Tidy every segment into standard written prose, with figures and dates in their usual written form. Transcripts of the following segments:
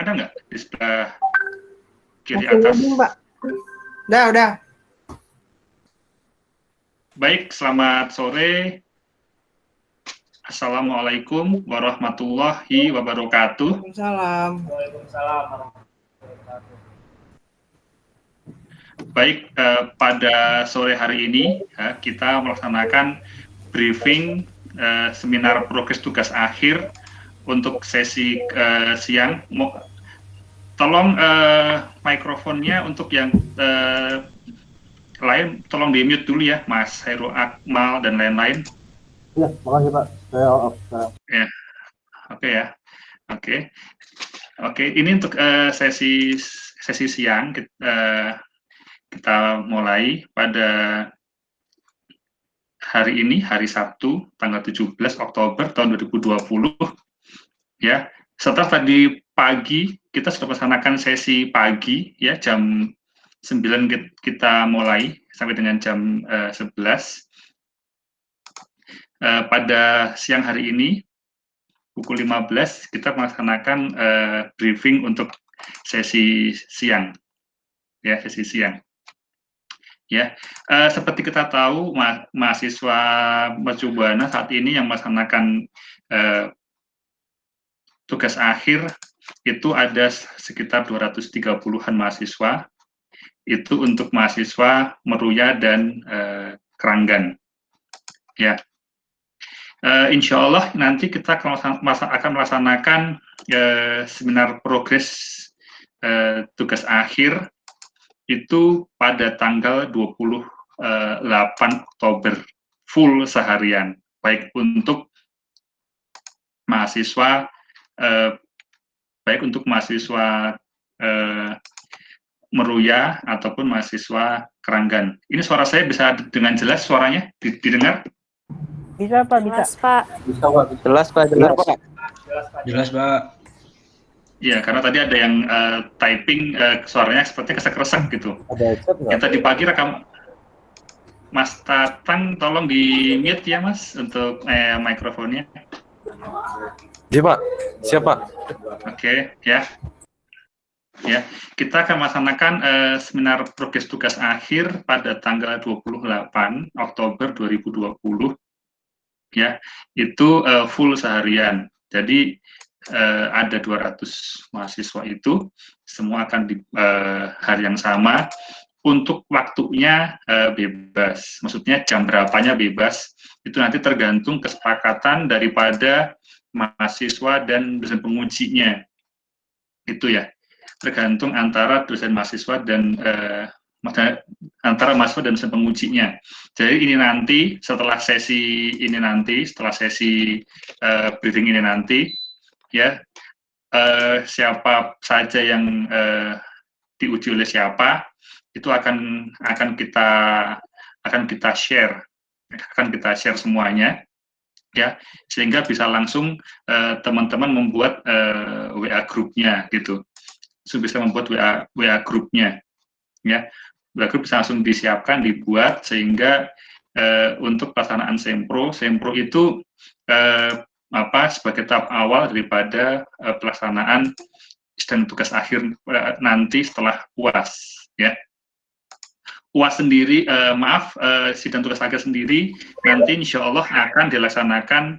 ada nggak di sebelah kiri Masih atas? loading, Pak. Udah. Baik, selamat sore. Assalamualaikum warahmatullahi wabarakatuh. Waalaikumsalam. Baik, pada sore hari ini kita melaksanakan briefing seminar progres tugas akhir untuk sesi siang. Tolong mikrofonnya untuk yang lain tolong di-mute dulu ya, Mas Heru Akmal dan lain-lain. Ya, makasih Pak. Saya off sekarang. Ya, oke ya. Oke. Ini untuk sesi siang kita mulai pada hari ini, hari Sabtu, tanggal 17 Oktober tahun 2020. Ya, setelah tadi pagi kita sudah melaksanakan sesi pagi ya, jam 9 kita mulai sampai dengan jam 11. Pada siang hari ini pukul 15 kita melaksanakan briefing untuk sesi siang. Ya, sesi siang. Ya, seperti kita tahu mahasiswa Mercubuana saat ini yang melaksanakan tugas akhir itu ada sekitar 230-an mahasiswa. Itu untuk mahasiswa Meruya dan Keranggan. Ya, insya Allah nanti kita akan melaksanakan seminar progres tugas akhir itu pada tanggal 28 Oktober full seharian, baik untuk mahasiswa Meruya ataupun mahasiswa Keranggan. Ini suara saya bisa dengan jelas suaranya didengar? Bisa, Pak, bisa. Jelas, Pak. Bisa Pak. Jelas Pak, dengar Pak. Jelas, Pak. Iya, karena tadi ada yang typing suaranya seperti kesek-kesek gitu. Ada headset nggak? Yang tadi pagi rekam. Mas Tatang, tolong di mute ya Mas untuk mikrofonnya. Iya Pak, siap Pak. Oke, ya. Ya, kita akan melaksanakan seminar progres tugas akhir pada tanggal 28 Oktober 2020. Ya, itu full seharian. Jadi ada 200 mahasiswa itu semua akan di hari yang sama. Untuk waktunya bebas, maksudnya jam berapanya bebas, itu nanti tergantung kesepakatan daripada mahasiswa dan dosen pengujinya. Itu ya, tergantung antara dosen mahasiswa dan antara mahasiswa dan dosen pengujinya. Jadi ini nanti setelah sesi briefing ini nanti ya, siapa saja yang diuji oleh siapa itu akan kita share semuanya ya, sehingga bisa langsung teman-teman membuat WA grupnya gitu. Bisa membuat WA grupnya ya. WA grup bisa langsung disiapkan, dibuat, sehingga untuk pelaksanaan sempro itu sebagai tahap awal daripada pelaksanaan sidang tugas akhir nanti setelah UAS ya. UAS sendiri, sidang tugas akhir sendiri nanti insya Allah akan dilaksanakan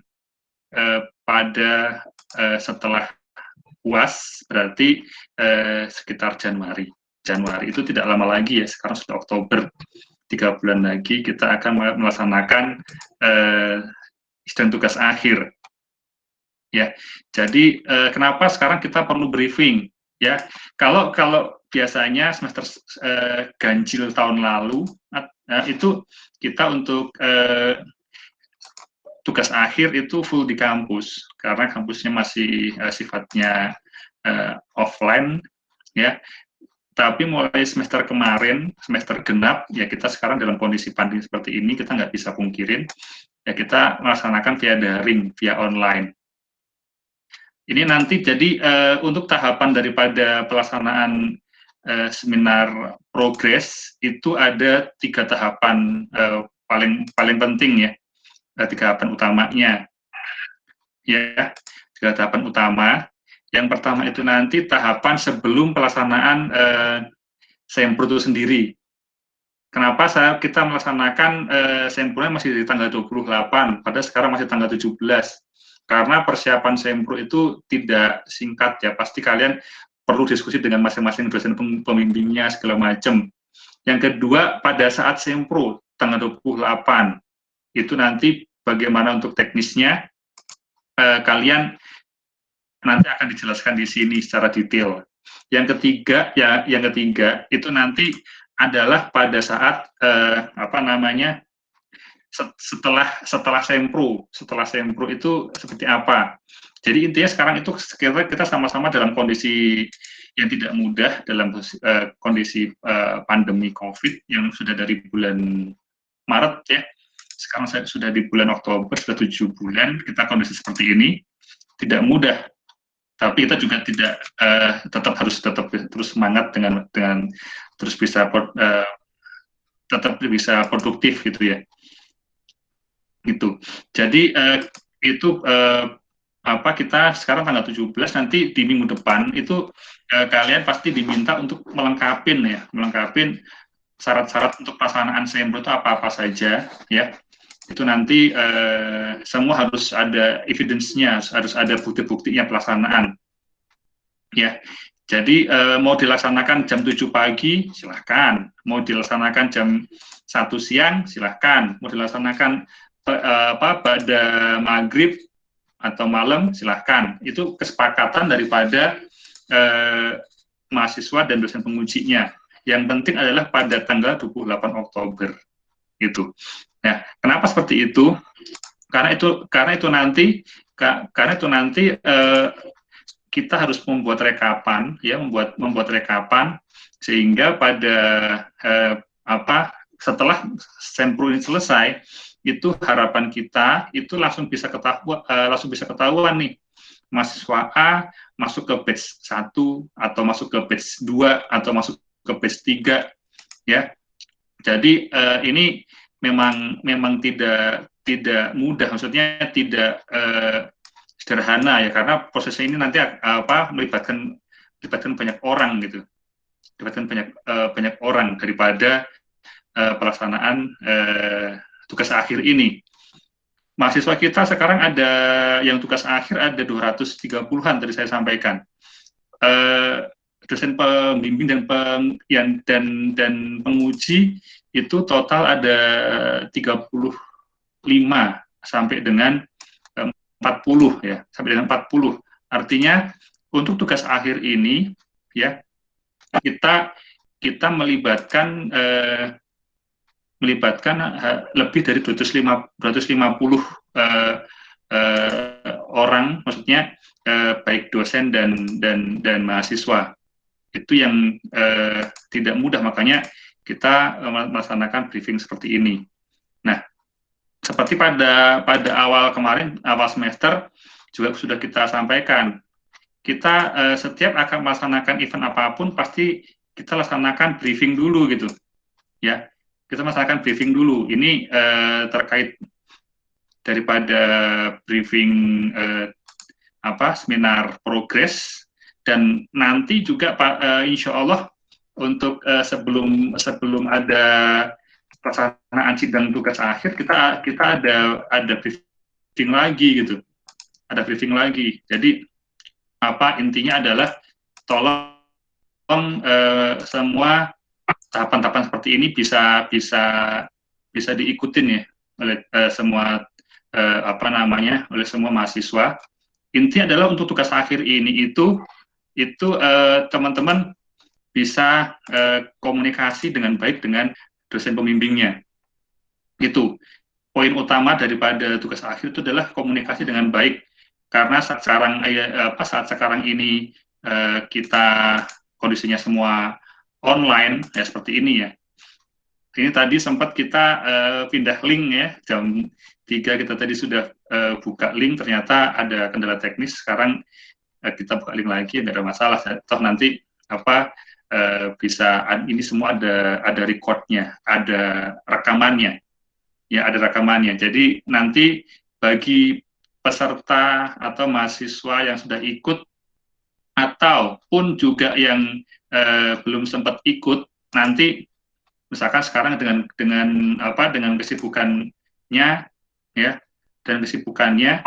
pada setelah UAS, berarti sekitar Januari itu tidak lama lagi ya, sekarang sudah Oktober, 3 bulan lagi kita akan melaksanakan sidang tugas akhir ya. Jadi kenapa sekarang kita perlu briefing ya? Kalau biasanya semester ganjil tahun lalu itu kita untuk tugas akhir itu full di kampus karena kampusnya masih sifatnya offline ya. Tapi mulai semester kemarin, semester genap ya, kita sekarang dalam kondisi pandemi seperti ini, kita nggak bisa pungkirin ya, kita melaksanakan via daring, via online. Ini nanti jadi untuk tahapan daripada pelaksanaan seminar progres itu ada 3 tahapan paling penting ya, 3 tahapan utamanya ya, 3 tahapan utama. Yang pertama itu nanti tahapan sebelum pelaksanaan sempro itu sendiri. Kenapa kita melaksanakan sempronya masih di tanggal 28, padahal sekarang masih tanggal 17. Karena persiapan sempro itu tidak singkat ya, pasti kalian perlu diskusi dengan masing-masing dosen pembimbingnya segala macam. Yang kedua, pada saat sempro tanggal 28, itu nanti bagaimana untuk teknisnya, kalian nanti akan dijelaskan di sini secara detail. Yang ketiga itu nanti adalah pada saat setelah sempro itu seperti apa. Jadi intinya sekarang itu kita sama-sama dalam kondisi yang tidak mudah, dalam kondisi pandemi COVID yang sudah dari bulan Maret ya. Sekarang sudah di bulan Oktober, sudah 7 bulan kita kondisi seperti ini, tidak mudah. Tapi kita juga tidak harus terus semangat dengan terus bisa tetap bisa produktif gitu ya. Gitu. Jadi kita sekarang tanggal 17, nanti di minggu depan itu kalian pasti diminta untuk melengkapin syarat-syarat untuk pelaksanaan sempro itu apa-apa saja ya. Itu nanti semua harus ada evidence-nya, harus ada bukti-buktinya pelaksanaan ya. Jadi mau dilaksanakan jam 7 pagi silahkan, mau dilaksanakan jam 1 siang silahkan, mau dilaksanakan pada maghrib atau malam silahkan. Itu kesepakatan daripada mahasiswa dan dosen pengujinya. Yang penting adalah pada tanggal 28 Oktober gitu. Nah, kenapa seperti itu? Karena itu nanti kita harus membuat rekapan ya, membuat rekapan sehingga pada setelah sempro ini selesai, itu harapan kita itu langsung bisa ketahuan nih, mahasiswa A masuk ke batch 1 atau masuk ke batch 2 atau masuk ke batch 3 ya. Jadi ini memang tidak mudah, maksudnya tidak sederhana ya, karena prosesnya ini nanti melibatkan banyak orang gitu, banyak orang daripada pelaksanaan tugas akhir ini. Mahasiswa kita sekarang ada yang tugas akhir ada 230-an tadi saya sampaikan. Dosen pembimbing dan penguji itu total ada 35 sampai dengan 40 ya, sampai dengan 40. Artinya untuk tugas akhir ini ya kita melibatkan lebih dari 250 orang, maksudnya baik dosen dan mahasiswa. Itu yang tidak mudah, makanya kita melaksanakan briefing seperti ini. Nah, seperti pada awal kemarin, awal semester juga sudah kita sampaikan, kita setiap akan melaksanakan event apapun pasti kita laksanakan briefing dulu gitu, ya. Kita melaksanakan briefing dulu. Ini terkait daripada briefing seminar progres, dan nanti juga insya Allah untuk sebelum ada pelaksanaan sidang tugas akhir kita ada briefing lagi gitu, ada briefing lagi. Jadi intinya adalah tolong semua tahapan-tahapan seperti ini bisa diikutin ya oleh semua oleh semua mahasiswa. Intinya adalah untuk tugas akhir ini itu teman-teman bisa komunikasi dengan baik dengan dosen pembimbingnya. Itu poin utama daripada tugas akhir, itu adalah komunikasi dengan baik, karena saat sekarang ini kita kondisinya semua online ya, seperti ini ya. Ini tadi sempat kita pindah link ya, jam 3 kita tadi sudah buka link, ternyata ada kendala teknis. Sekarang kita buka link lagi, nggak ada masalah. Toh nanti bisa, ini semua ada recordnya, ada rekamannya ya, ada rekamannya. Jadi nanti bagi peserta atau mahasiswa yang sudah ikut ataupun juga yang belum sempat ikut, nanti misalkan sekarang dengan kesibukannya, ya, dan kesibukannya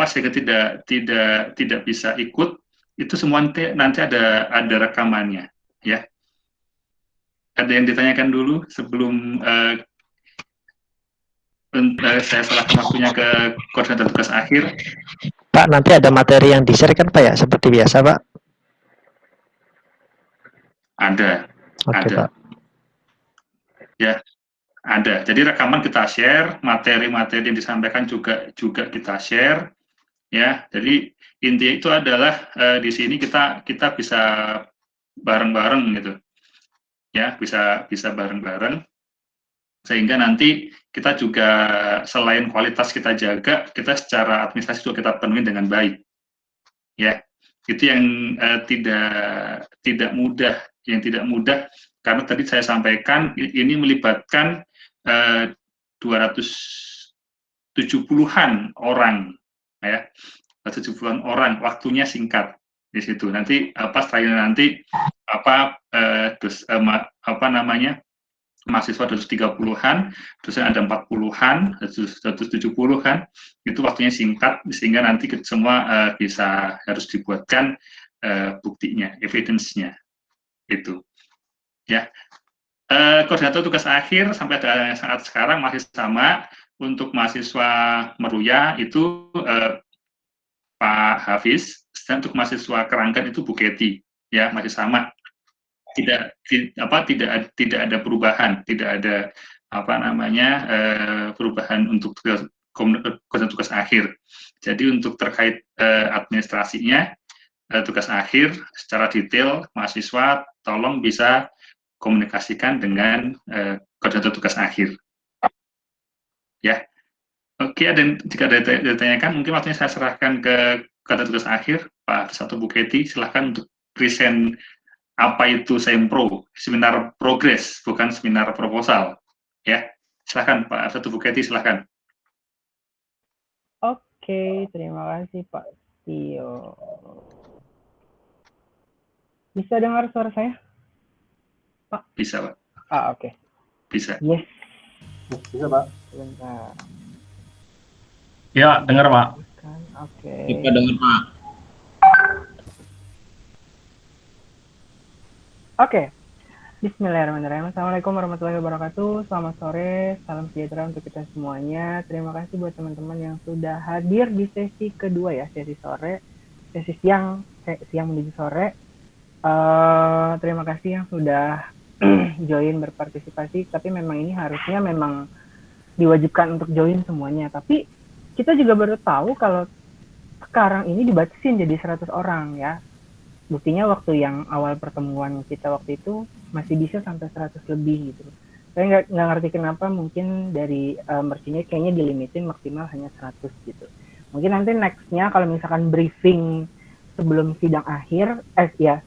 sehingga tidak bisa ikut, itu semua nanti ada rekamannya, ya. Ada yang ditanyakan dulu sebelum saya serahkan waktunya ke koordinator tugas akhir. Pak, nanti ada materi yang di-share kan Pak ya, seperti biasa Pak? Ada. Oke, Pak. Ya, ada. Jadi rekaman kita share, materi-materi yang disampaikan juga kita share, ya. Jadi intinya itu adalah di sini kita bisa bareng-bareng gitu, ya, bisa bareng-bareng, sehingga nanti kita juga selain kualitas kita jaga, kita secara administrasi juga kita penuhi dengan baik, ya. Itu yang tidak mudah, karena tadi saya sampaikan ini melibatkan 270-an orang, ya, 270-an orang, waktunya singkat di situ. Nanti setelahnya nanti mahasiswa 230-an, dosen ada 40-an, 170-an, itu waktunya singkat, sehingga nanti semua harus dibuatkan buktinya, evidence-nya, itu, ya. Koordinator tugas akhir sampai saat sekarang masih sama. Untuk mahasiswa Meruya itu Pak Hafiz, dan untuk mahasiswa Keranggan itu Bu Kety, ya, masih sama. Tidak ada perubahan, tidak ada perubahan untuk koordinator tugas akhir. Jadi untuk terkait administrasinya, tugas akhir secara detail, mahasiswa tolong bisa komunikasikan dengan koordinator tugas akhir, ya. Oke, dan jika ada ditanyakan, mungkin waktunya saya serahkan ke koordinator tugas akhir, Pak Satu Bu Kety, silahkan untuk present apa itu sempro, seminar progres, bukan seminar proposal, ya. Silahkan Pak Satu Bu Kety, silahkan. Oke, terima kasih Pak Tio. Bisa dengar suara saya? Pak? Bisa, Pak. Oke. Bisa. Yes. Bisa, Pak. Bentar. Ya, dengar Pak. Oke. Kita dengar Pak. Oke. Bismillahirrahmanirrahim. Assalamualaikum warahmatullahi wabarakatuh. Selamat sore, salam sejahtera untuk kita semuanya. Terima kasih buat teman-teman yang sudah hadir di sesi kedua ya, sesi siang menuju sore. Terima kasih yang sudah join berpartisipasi, tapi memang ini harusnya memang diwajibkan untuk join semuanya. Tapi kita juga baru tahu kalau sekarang ini dibatasin jadi 100 orang ya. Buktinya waktu yang awal pertemuan kita waktu itu masih bisa sampai 100 lebih gitu. Saya nggak ngerti kenapa, mungkin dari merchnya kayaknya dilimitin maksimal hanya 100 gitu. Mungkin nanti nextnya kalau misalkan briefing sebelum sidang akhir,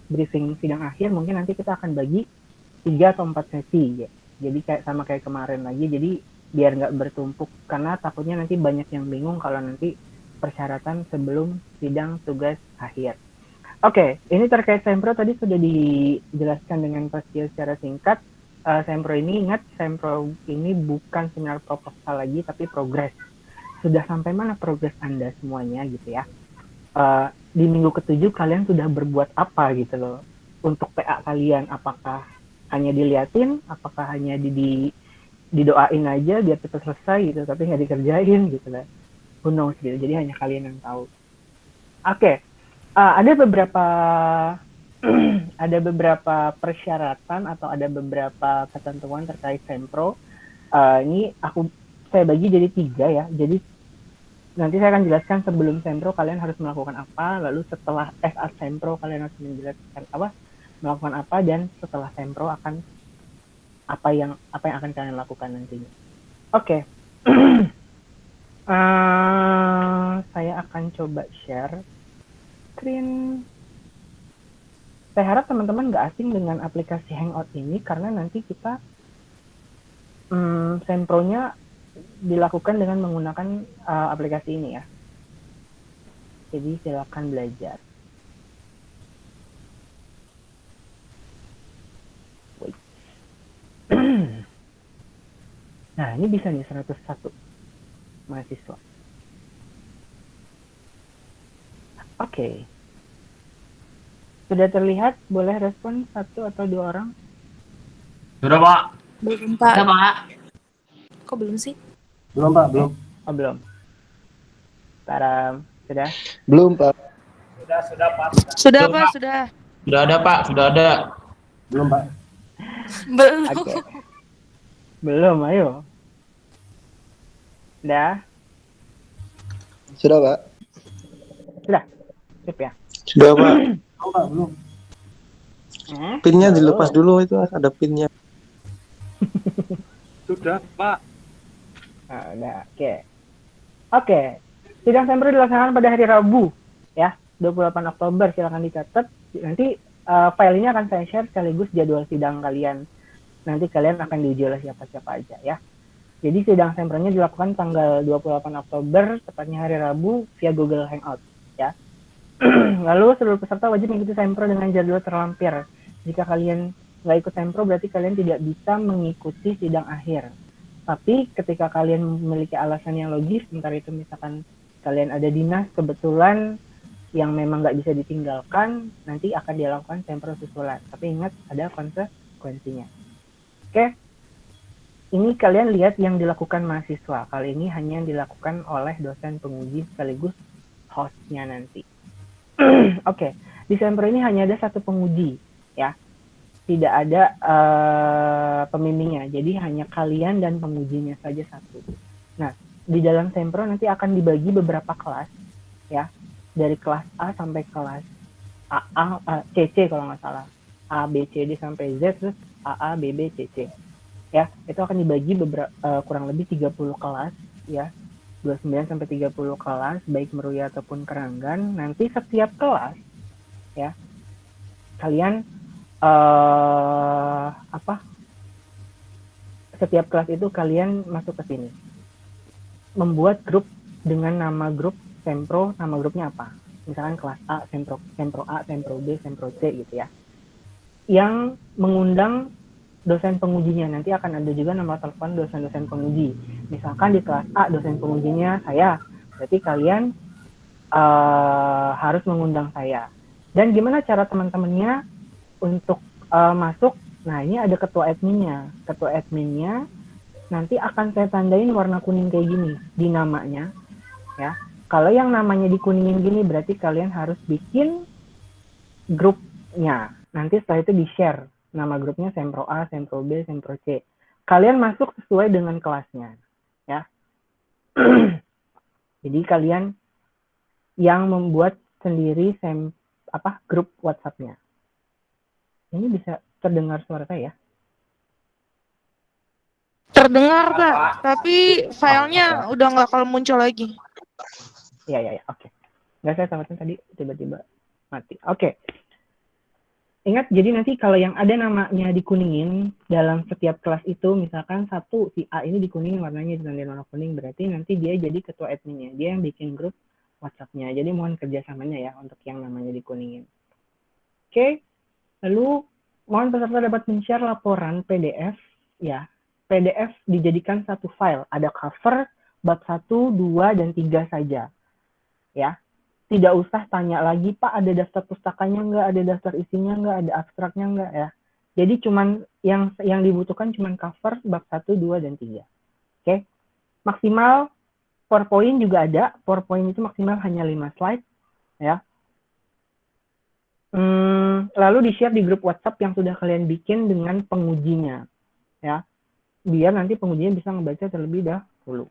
briefing sidang akhir, mungkin nanti kita akan bagi 3 atau 4 sesi ya. Jadi sama kayak kemarin lagi, jadi biar nggak bertumpuk, karena takutnya nanti banyak yang bingung kalau nanti persyaratan sebelum sidang tugas akhir. Oke, ini terkait sempro tadi sudah dijelaskan dengan Pak Tio secara singkat. Sempro ini, ingat, sempro ini bukan seminar proposal lagi, tapi progres. Sudah sampai mana progres Anda semuanya gitu ya. Di minggu ke-7 kalian sudah berbuat apa gitu loh untuk PA kalian? Apakah hanya diliatin, apakah hanya didoain aja biar cepat selesai gitu, tapi nggak dikerjain gitu lah. Who knows gitu, jadi hanya kalian yang tahu. Oke. Ada beberapa persyaratan atau ada beberapa ketentuan terkait sempro. Ini saya bagi jadi 3 ya. Jadi nanti saya akan jelaskan sebelum sempro kalian harus melakukan apa, lalu setelah saat sempro kalian harus menjelaskan melakukan apa, dan setelah sempro akan apa yang akan kalian lakukan nantinya. Oke. Saya akan coba share screen. Saya harap teman-teman nggak asing dengan aplikasi Hangout ini, karena nanti kita sempronya dilakukan dengan menggunakan aplikasi ini ya. Jadi silakan belajar. Nah, ini bisa nih 101 mahasiswa. Oke. Sudah terlihat, boleh respon 1 atau 2 orang? Sudah, Pak. Belum, Pak. Sudah, Pak. Kok belum sih? Belum, Pak, belum. Oh, belum. Taram, sudah? Belum, Pak. Sudah, Pak. Sudah. Sudah ada, Pak. Sudah ada. Belum, Pak. Belum. Oke. Belum, ayo. Sudah? Sudah, Pak. Sudah? Sip ya? Sudah, Pak. Belum, Pak, belum. Pinnya Belum. dilepas dulu, itu ada pinnya. Sudah, Pak. Nah, udah, oke. Oke. Sidang sempro dilaksanakan pada hari Rabu, ya, 28 Oktober. Silakan dicatat. Nanti file ini akan saya share sekaligus jadwal sidang kalian. Nanti kalian akan diuji oleh siapa-siapa aja, ya. Jadi sidang sempronya dilakukan tanggal 28 Oktober, tepatnya hari Rabu, via Google Hangout, ya. Lalu seluruh peserta wajib mengikuti sempro dengan jadwal terlampir. Jika kalian nggak ikut sempro, berarti kalian tidak bisa mengikuti sidang akhir. Tapi ketika kalian memiliki alasan yang logis, sementara itu misalkan kalian ada dinas kebetulan yang memang nggak bisa ditinggalkan, nanti akan dilakukan sempro susulan. Tapi ingat, ada konsekuensinya. Oke, ini kalian lihat yang dilakukan mahasiswa. Kali ini hanya yang dilakukan oleh dosen penguji sekaligus hostnya nanti. Oke, di sempro ini hanya ada 1 penguji, ya. Tidak ada pembimbingnya, jadi hanya kalian dan pengujinya saja 1. Nah, di dalam sempro nanti akan dibagi beberapa kelas, ya, dari kelas A sampai kelas CC kalau nggak salah, A, B, C, D sampai Z, terus AA, BB, CC, ya, itu akan dibagi kurang lebih 30 kelas, ya, 29 sampai 30 kelas, baik Meruya ataupun Keranggan. Nanti setiap kelas, ya, kalian setiap kelas itu kalian masuk ke sini, membuat grup dengan nama grup sempro. Nama grupnya apa? Misalkan kelas A, sempro A, sempro B, sempro C gitu ya. Yang mengundang dosen pengujinya. Nanti akan ada juga nomor telepon dosen-dosen penguji. Misalkan di kelas A dosen pengujinya saya, berarti kalian harus mengundang saya. Dan gimana cara teman-temannya untuk masuk? Nah, ini ada ketua adminnya. Ketua adminnya nanti akan saya tandain warna kuning kayak gini di namanya, ya. Kalau yang namanya dikuningin gini berarti kalian harus bikin grupnya. Nanti setelah itu di-share nama grupnya sempro A, sempro B, sempro C. Kalian masuk sesuai dengan kelasnya, ya. Jadi kalian yang membuat sendiri grup WhatsApp-nya. Ini bisa terdengar suara saya? Terdengar, Pak. Tapi filenya udah nggak kalau muncul lagi. Ya, oke. Nggak, saya tamatin tadi tiba-tiba mati. Oke. Ingat, jadi nanti kalau yang ada namanya dikuningin dalam setiap kelas itu, misalkan si A ini dikuningin warnanya ditandai warna kuning, berarti nanti dia jadi ketua adminnya. Dia yang bikin grup WhatsApp-nya. Jadi mohon kerjasamanya ya untuk yang namanya dikuningin. Oke. Lalu mohon peserta dapat men-share laporan PDF, ya. PDF dijadikan 1 file, ada cover, bab 1, 2, dan 3 saja, ya. Tidak usah tanya lagi, Pak, ada daftar pustakanya nggak, ada daftar isinya nggak, ada abstraknya nggak, ya. Jadi cuman yang dibutuhkan cuman cover, bab 1, 2, dan 3. Oke. Maksimal PowerPoint juga ada, PowerPoint itu maksimal hanya 5 slide, ya. Lalu di-share di grup WhatsApp yang sudah kalian bikin dengan pengujinya, ya, biar nanti pengujinya bisa membaca terlebih dahulu.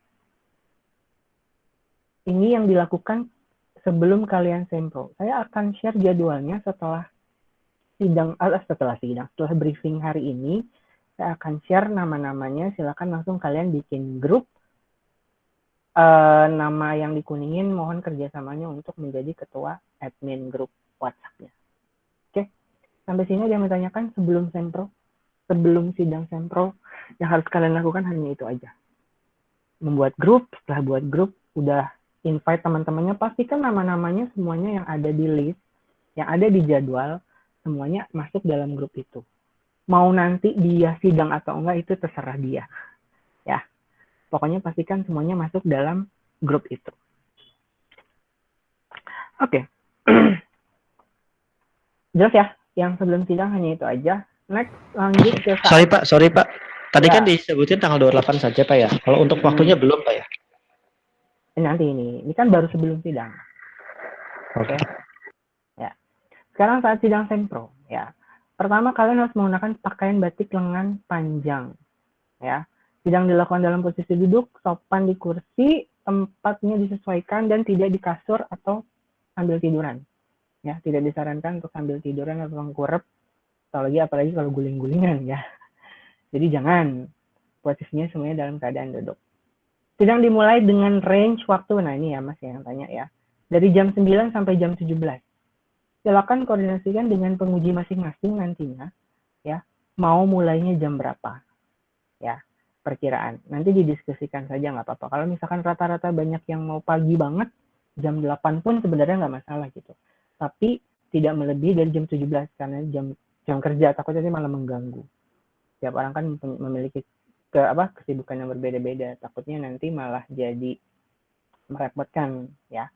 Ini yang dilakukan sebelum kalian sempro. Saya akan share jadwalnya setelah briefing hari ini. Saya akan share nama-namanya. Silakan langsung kalian bikin grup. Nama yang dikuningin mohon kerjasamanya untuk menjadi ketua admin grup WhatsApp-nya. Sampai sini ada yang ditanyakan sebelum sempro, sebelum sidang sempro, yang harus kalian lakukan hanya itu aja. Membuat grup, setelah buat grup, udah invite teman-temannya, pastikan nama-namanya semuanya yang ada di list, yang ada di jadwal, semuanya masuk dalam grup itu. Mau nanti dia sidang atau enggak, itu terserah dia. Ya, Pokoknya pastikan semuanya masuk dalam grup itu. Oke. Jelas ya? Yang sebelum sidang hanya itu aja. Next, lanjut ke saat... Sorry Pak. Tadi Ya. kan disebutin tanggal 28 saja Pak ya. Kalau untuk waktunya belum Pak ya? Nanti ini kan baru sebelum sidang. Oke. Ya. Sekarang saat sidang sempro, ya. Pertama kalian harus menggunakan pakaian batik lengan panjang, ya. Sidang dilakukan dalam posisi duduk, sopan di kursi, tempatnya disesuaikan dan tidak di kasur atau sambil tiduran. Ya, tidak disarankan untuk sambil tiduran atau tengkurap, apalagi kalau guling-gulingan ya. Jadi jangan, posisinya semuanya dalam keadaan duduk. Sidang dimulai dengan range waktu, nah ini ya Mas yang tanya ya, dari jam 9 sampai jam 17. Silakan koordinasikan dengan penguji masing-masing nantinya, ya, mau mulainya jam berapa, ya, perkiraan. Nanti didiskusikan saja nggak apa-apa. Kalau misalkan rata-rata banyak yang mau pagi banget, jam 8 pun sebenarnya nggak masalah gitu. Tapi tidak melebihi dari jam 17 karena jam kerja, takutnya malah mengganggu. Setiap orang kan memiliki kesibukan yang berbeda-beda, takutnya nanti malah jadi merepotkan ya.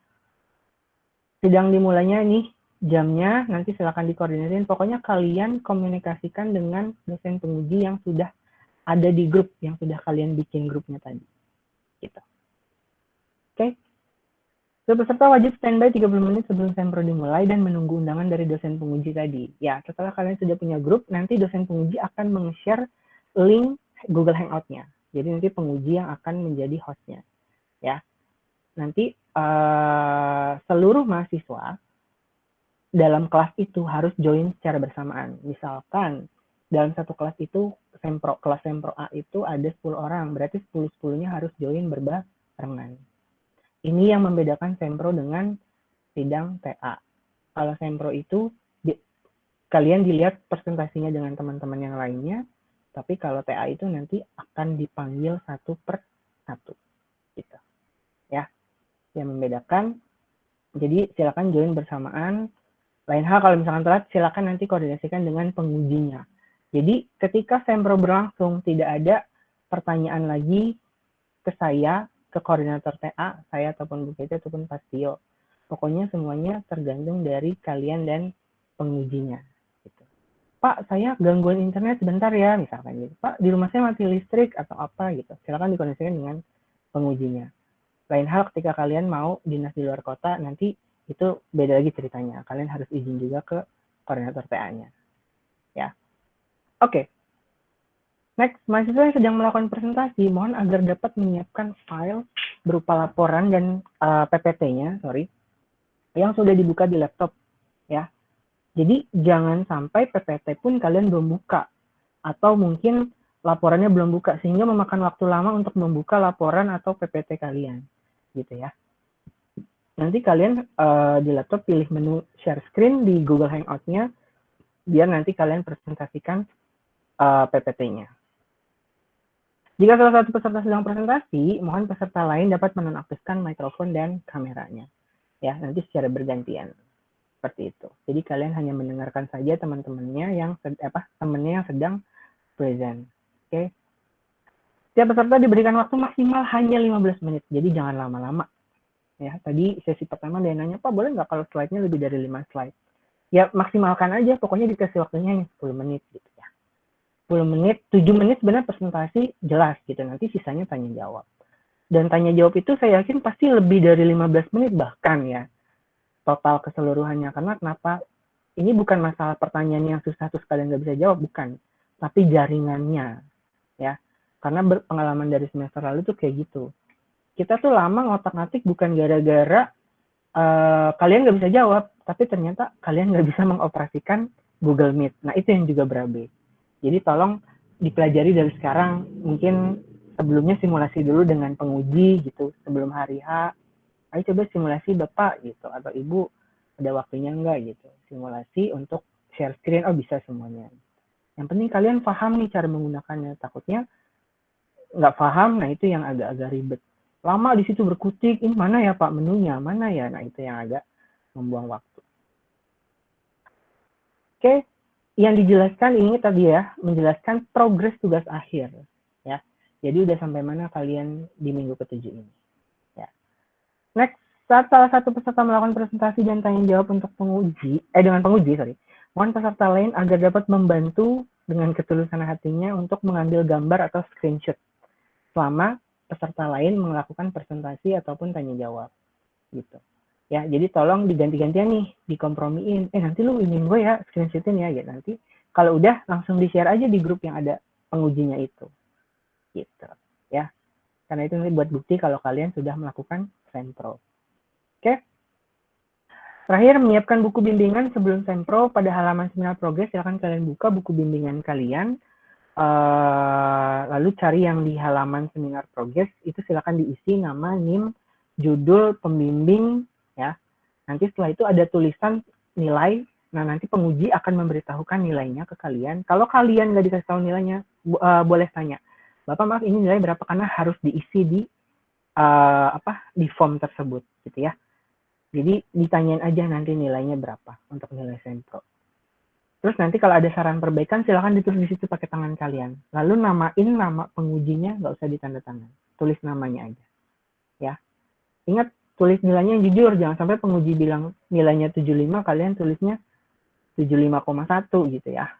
Sidang dimulainya nih jamnya nanti silakan dikoordinasikan. Pokoknya kalian komunikasikan dengan dosen penguji yang sudah ada di grup, yang sudah kalian bikin grupnya tadi. Gitu. Oke. Peserta wajib standby 30 menit sebelum sempro dimulai dan menunggu undangan dari dosen penguji tadi. Ya, setelah kalian sudah punya grup, nanti dosen penguji akan meng-share link Google Hangout-nya. Jadi nanti penguji yang akan menjadi host-nya. Ya. Nanti seluruh mahasiswa dalam kelas itu harus join secara bersamaan. Misalkan dalam satu kelas itu kelas sempro A itu ada 10 orang, berarti 10-10-nya harus join berbarengan. Ini yang membedakan sempro dengan sidang TA. Kalau sempro itu kalian dilihat presentasinya dengan teman-teman yang lainnya, tapi kalau TA itu nanti akan dipanggil satu per satu. Gitu. Ya. Yang membedakan, jadi silakan join bersamaan. Lain hal kalau misalkan telat, silakan nanti koordinasikan dengan pengujinya. Jadi ketika sempro berlangsung, tidak ada pertanyaan lagi ke saya, ke koordinator TA, saya ataupun Bu Keti ataupun Pak Tio. Pokoknya semuanya tergantung dari kalian dan pengujinya. Gitu. Pak, saya gangguan internet sebentar ya, misalkan gitu. Pak, di rumah saya mati listrik atau apa gitu. Silakan dikoordinasikan dengan pengujinya. Lain hal ketika kalian mau dinas di luar kota, nanti itu beda lagi ceritanya. Kalian harus izin juga ke koordinator TA-nya. Ya. Oke. Next, mahasiswa yang sedang melakukan presentasi, mohon agar dapat menyiapkan file berupa laporan dan PPT-nya, yang sudah dibuka di laptop. Ya. Jadi jangan sampai PPT pun kalian belum buka. Atau mungkin laporannya belum buka, sehingga memakan waktu lama untuk membuka laporan atau PPT kalian. Gitu ya. Nanti kalian di laptop pilih menu share screen di Google Hangout-nya, biar nanti kalian presentasikan PPT-nya. Jika salah satu peserta sedang presentasi, mohon peserta lain dapat menonaktifkan mikrofon dan kameranya. Ya, nanti secara bergantian. Seperti itu. Jadi kalian hanya mendengarkan saja teman-temannya yang temannya yang sedang present. Oke. Setiap peserta diberikan waktu maksimal hanya 15 menit. Jadi jangan lama-lama. Ya, tadi sesi pertama dia nanya, Pak, boleh nggak kalau slide-nya lebih dari 5 slide? Ya, maksimalkan aja. Pokoknya dikasih waktunya 10 menit gitu ya. 10 menit, 7 menit sebenarnya presentasi jelas gitu. Nanti sisanya tanya jawab. Dan tanya jawab itu saya yakin pasti lebih dari 15 menit bahkan ya. Total keseluruhannya. Karena kenapa? Ini bukan masalah pertanyaan yang susah terus kalian nggak bisa jawab, bukan. Tapi jaringannya. Ya. Karena pengalaman dari semester lalu tuh kayak gitu. Kita tuh lama ngotak-ngatik bukan gara-gara kalian nggak bisa jawab, tapi ternyata kalian nggak bisa mengoperasikan Google Meet. Nah, itu yang juga berabe. Jadi tolong dipelajari dari sekarang, mungkin sebelumnya simulasi dulu dengan penguji gitu, sebelum hari H. Ayo coba simulasi Bapak gitu, atau Ibu ada waktunya enggak gitu. Simulasi untuk share screen, oh bisa semuanya. Yang penting kalian paham nih cara menggunakannya, takutnya nggak paham, nah itu yang agak-agak ribet. Lama di situ berkutik, ini mana ya Pak menunya, mana ya, nah itu yang agak membuang waktu. Oke. Yang dijelaskan ini tadi ya, menjelaskan progres tugas akhir. Ya. Jadi udah sampai mana kalian di minggu ke-7 ini. Ya. Next, saat salah satu peserta melakukan presentasi dan tanya jawab untuk dengan penguji, mohon peserta lain agar dapat membantu dengan ketulusan hatinya untuk mengambil gambar atau screenshot selama peserta lain melakukan presentasi ataupun tanya jawab. Gitu. Ya, jadi tolong diganti-gantian nih, dikompromiin. Nanti lu ini gue ya, screenshotin ya, gitu. Nanti kalau udah langsung di-share aja di grup yang ada pengujinya itu. Gitu. Ya. Karena itu nanti buat bukti kalau kalian sudah melakukan sempro. Oke. Terakhir, menyiapkan buku bimbingan sebelum sempro pada halaman seminar progres. Silakan kalian buka buku bimbingan kalian. Lalu cari yang di halaman seminar progres. Itu silakan diisi nama, NIM, judul, pembimbing, ya. Nanti setelah itu ada tulisan nilai. Nah, nanti penguji akan memberitahukan nilainya ke kalian. Kalau kalian nggak dikasih tahu nilainya, boleh tanya. Bapak, maaf, ini nilai berapa? Karena harus diisi di form tersebut, gitu ya. Jadi ditanyain aja nanti nilainya berapa untuk nilai sempro. Terus nanti kalau ada saran perbaikan, silakan ditulis di situ pakai tangan kalian. Lalu namain nama pengujinya, nggak usah ditanda tangan. Tulis namanya aja, ya. Ingat, tulis nilainya yang jujur. Jangan sampai penguji bilang nilainya 75, kalian tulisnya 75,1 gitu ya.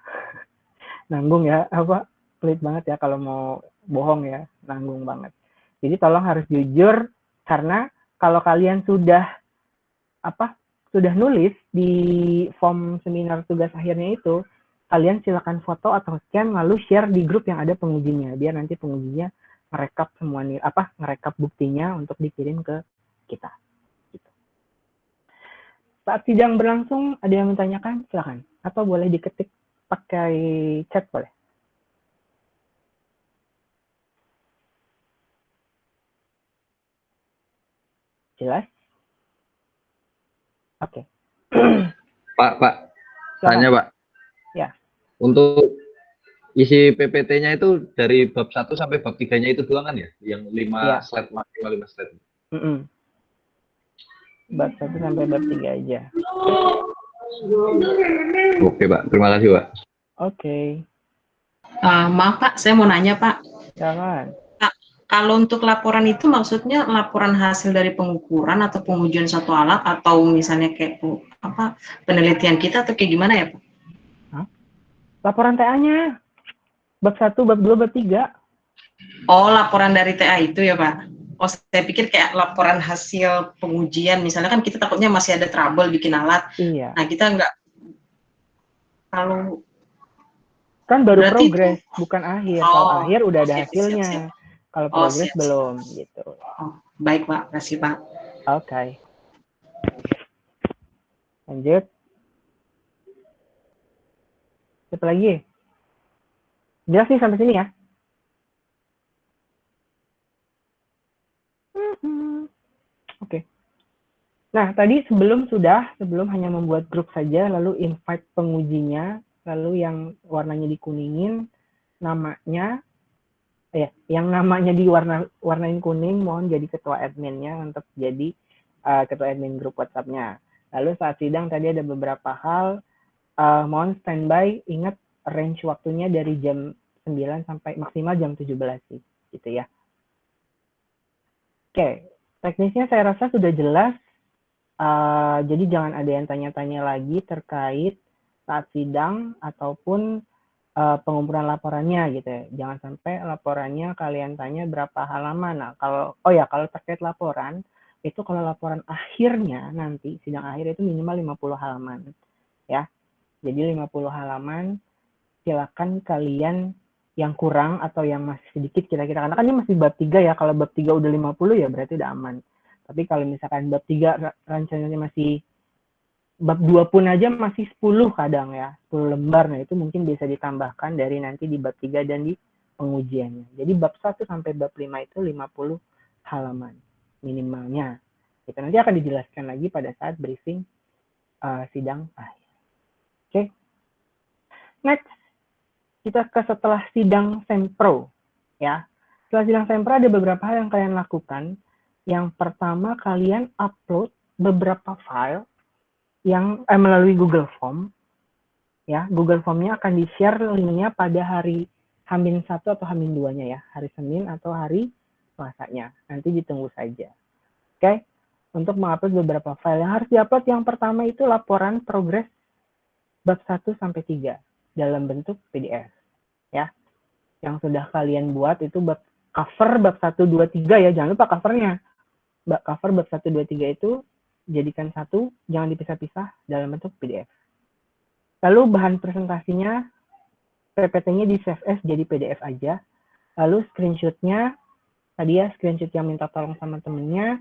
Nanggung ya, pelit banget ya kalau mau bohong ya, nanggung banget. Jadi tolong harus jujur, karena kalau kalian sudah nulis di form seminar tugas akhirnya itu, kalian silakan foto atau scan lalu share di grup yang ada pengujinya, biar nanti pengujinya merekap semua ngerekap buktinya untuk dikirim ke kita. Gitu. Saat sidang berlangsung, ada yang menanyakan, silakan. Atau boleh diketik pakai chat, boleh. Jelas? Oke. Pak. Tanya, Pak. Ya. Untuk isi PPT-nya itu dari bab 1 sampai bab 3-nya itu doang kan ya? Yang 5 slide, maksimal 5 slide. Bab 1 sampai bab 3 aja. Oke, Pak. Terima kasih, Pak. Oke. Maaf, Pak. Saya mau nanya, Pak. Jangan. Kalau untuk laporan itu maksudnya laporan hasil dari pengukuran atau pengujian satu alat atau misalnya kayak penelitian kita atau kayak gimana ya, Pak? Laporan TA-nya. Bab 1, bab 2, bab 3. Oh, laporan dari TA itu ya, Pak? Oh, saya pikir kayak laporan hasil pengujian. Misalnya kan kita takutnya masih ada trouble bikin alat. Iya. Nah, kita nggak, kalau kan baru progres, bukan akhir. Kalau akhir udah ada hasilnya. Siap. Kalau progres belum, gitu. Baik, Pak. Terima kasih, Pak. Oke. Lanjut. Siapa lagi? Jelas nih sampai sini ya? Oke. Nah, tadi sebelum hanya membuat grup saja, lalu invite pengujinya, lalu yang warnanya dikuningin, namanya, yang namanya diwarnain kuning, mohon jadi ketua adminnya untuk jadi ketua admin grup WhatsApp-nya. Lalu saat sidang tadi ada beberapa hal, mohon standby, ingat range waktunya dari jam 9 sampai maksimal jam 17 sih, gitu ya. Oke, teknisnya saya rasa sudah jelas, jadi jangan ada yang tanya-tanya lagi terkait saat sidang ataupun pengumpulan laporannya gitu ya. Jangan sampai laporannya kalian tanya berapa halaman. Nah, kalau terkait laporan, itu kalau laporan akhirnya nanti, sidang akhir itu minimal 50 halaman. Ya. Jadi 50 halaman, silakan kalian yang kurang atau yang masih sedikit kira-kira. Karena kan ini masih bab 3 ya. Kalau bab 3 udah 50 ya berarti udah aman. Tapi kalau misalkan bab 3 rencananya masih bab 2 pun aja masih 10 kadang ya, 10 lembar. Nah, itu mungkin bisa ditambahkan dari nanti di bab 3 dan di pengujiannya. Jadi bab 1 sampai bab 5 itu 50 halaman minimalnya. Itu nanti akan dijelaskan lagi pada saat briefing sidang akhir. Oke. Next, kita ke setelah sidang sempro. Ya. Setelah sidang sempro ada beberapa hal yang kalian lakukan. Yang pertama, kalian upload beberapa file yang melalui Google Form, ya. Google Form-nya akan di-share linknya pada hari H-1 atau H-2-nya ya, hari Senin atau hari Selasanya. Nanti ditunggu saja. Oke, untuk mengupload beberapa file. Yang harus diupload yang pertama itu laporan progres bab 1 sampai 3 dalam bentuk PDF. Ya, yang sudah kalian buat itu cover bab 1, 2, 3 ya, jangan lupa covernya. Cover bab 1, 2, 3 itu jadikan satu, jangan dipisah-pisah dalam bentuk PDF. Lalu bahan presentasinya, PPT-nya di save as jadi PDF aja. Lalu screenshot-nya, tadi ya screenshot yang minta tolong sama temennya,